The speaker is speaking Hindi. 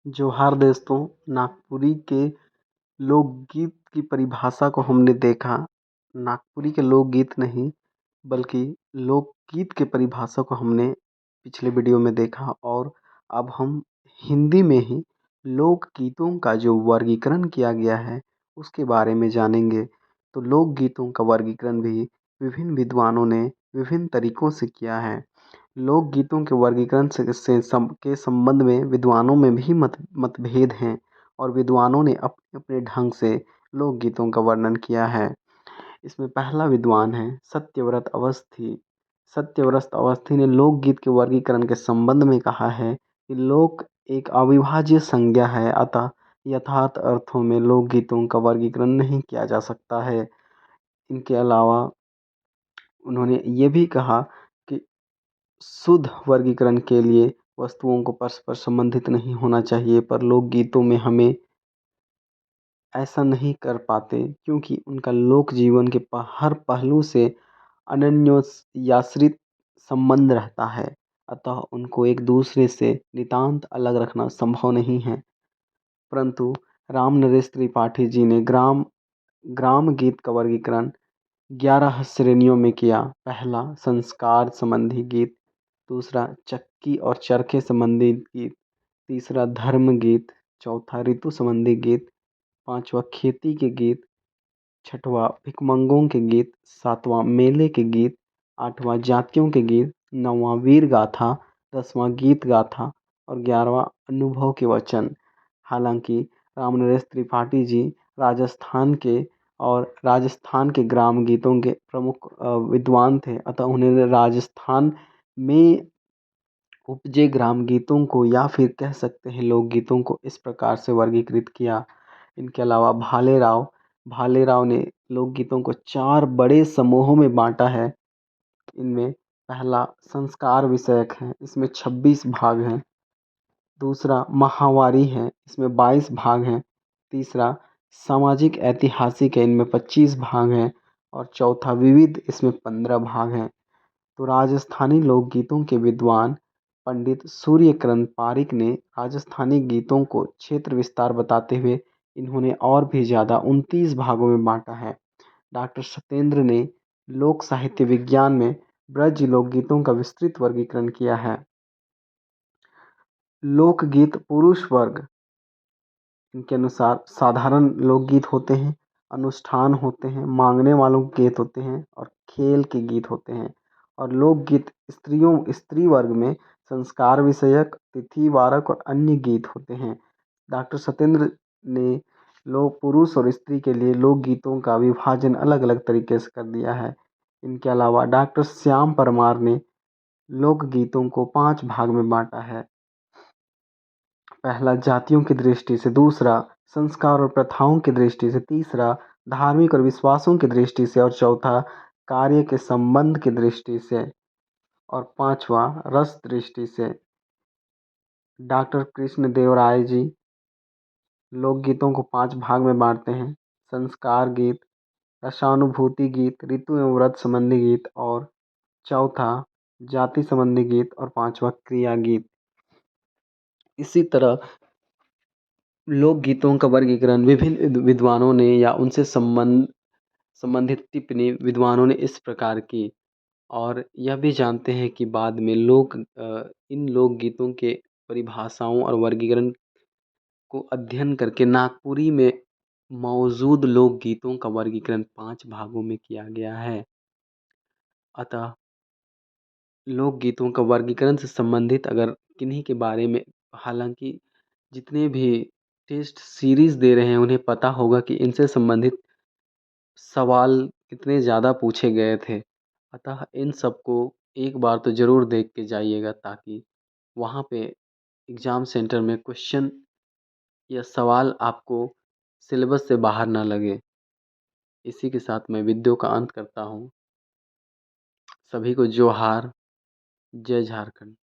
जोहार दोस्तों। नागपुरी के लोकगीत की परिभाषा को हमने देखा। नागपुरी के लोकगीत नहीं बल्कि लोकगीत के परिभाषा को हमने पिछले वीडियो में देखा, और अब हम हिंदी में ही लोकगीतों का जो वर्गीकरण किया गया है उसके बारे में जानेंगे। तो लोकगीतों का वर्गीकरण भी विभिन्न विद्वानों ने विभिन्न तरीकों से किया है। लोकगीतों के वर्गीकरण के संबंध में विद्वानों में भी मतभेद हैं, और विद्वानों ने अपने अपने ढंग से लोकगीतों का वर्णन किया है। इसमें पहला विद्वान है सत्यव्रत अवस्थी। सत्यव्रत अवस्थी ने लोकगीत के वर्गीकरण के संबंध में कहा है कि लोक एक अविभाज्य संज्ञा है, अतः यथार्थ अर्थों में लोकगीतों का वर्गीकरण नहीं किया जा सकता है। इनके अलावा उन्होंने ये भी कहा कि शुद्ध वर्गीकरण के लिए वस्तुओं को परस्पर संबंधित नहीं होना चाहिए, पर लोकगीतों में हमें ऐसा नहीं कर पाते क्योंकि उनका लोक जीवन के हर पहलू से अनन्योन्याश्रित संबंध रहता है, अतः उनको एक दूसरे से नितांत अलग रखना संभव नहीं है। परंतु राम नरेश त्रिपाठी जी ने ग्राम ग्राम गीत का वर्गीकरण 11 श्रेणियों में किया। पहला संस्कार संबंधी गीत, दूसरा चक्की और चरखे संबंधी गीत, तीसरा धर्म गीत, चौथा ऋतु संबंधी गीत, पांचवा खेती के गीत, छठवां भिकमंगों के गीत, सातवां मेले के गीत, आठवां जातियों के गीत, नौवां वीर गाथा, 10वां गीत गाथा और 11वां अनुभव के वचन। हालांकि रामनरेश त्रिपाठी जी राजस्थान के राजस्थान के ग्राम गीतों के प्रमुख विद्वान थे, अतः उन्होंने राजस्थान में उपजे ग्राम गीतों को या फिर कह सकते हैं लोकगीतों को इस प्रकार से वर्गीकृत किया। इनके अलावा भालेराव ने लोकगीतों को 4 बड़े समूहों में बांटा है। इनमें पहला संस्कार विषयक है, इसमें 26 भाग हैं। दूसरा महावारी है, इसमें 22 भाग हैं। तीसरा सामाजिक ऐतिहासिक है, इनमें 25 भाग हैं। और चौथा विविध, इसमें 15 भाग हैं। तो राजस्थानी लोकगीतों के विद्वान पंडित सूर्यकांत पारिक ने राजस्थानी गीतों को क्षेत्र विस्तार बताते हुए इन्होंने और भी ज़्यादा 29 भागों में बांटा है। डॉक्टर सत्येंद्र ने लोक साहित्य विज्ञान में ब्रज लोकगीतों का विस्तृत वर्गीकरण किया है। लोकगीत पुरुष वर्ग, इनके अनुसार साधारण लोकगीत होते हैं, अनुष्ठान होते हैं, मांगने वालों के गीत होते हैं और खेल के गीत होते हैं। और लोकगीत स्त्री वर्ग में संस्कार विषयक, तिथि वारक और अन्य गीत होते हैं। डॉक्टर सत्येंद्र ने लोक पुरुष और स्त्री के लिए लोकगीतों का विभाजन अलग अलग तरीके से कर दिया है। इनके अलावा डॉक्टर श्याम परमार ने लोकगीतों को 5 भाग में बांटा है। पहला जातियों की दृष्टि से, दूसरा संस्कार और प्रथाओं की दृष्टि से, तीसरा धार्मिक और विश्वासों की दृष्टि से और चौथा कार्य के संबंध की दृष्टि से और पांचवा रस दृष्टि से। डॉक्टर कृष्ण देव राय जी लोकगीतों को 5 भाग में बांटते हैं: संस्कार गीत, रसानुभूति गीत, ऋतु एवं व्रत संबंधी गीत और चौथा जाति संबंधी गीत और पांचवा क्रिया गीत। इसी तरह लोकगीतों का वर्गीकरण विभिन्न विद्वानों ने या उनसे संबंधित टिप्पणी विद्वानों ने इस प्रकार की। और यह भी जानते हैं कि बाद में इन लोकगीतों के परिभाषाओं और वर्गीकरण को अध्ययन करके नागपुरी में मौजूद लोकगीतों का वर्गीकरण 5 भागों में किया गया है। अतः लोकगीतों का वर्गीकरण से संबंधित अगर किन्हीं के बारे में, हालांकि जितने भी टेस्ट सीरीज दे रहे हैं उन्हें पता होगा कि इनसे संबंधित सवाल कितने ज़्यादा पूछे गए थे। अतः इन सबको एक बार तो ज़रूर देख के जाइएगा, ताकि वहाँ पे एग्ज़ाम सेंटर में क्वेश्चन या सवाल आपको सिलेबस से बाहर ना लगे। इसी के साथ मैं वीडियो का अंत करता हूँ। सभी को जोहार। जय झारखंड।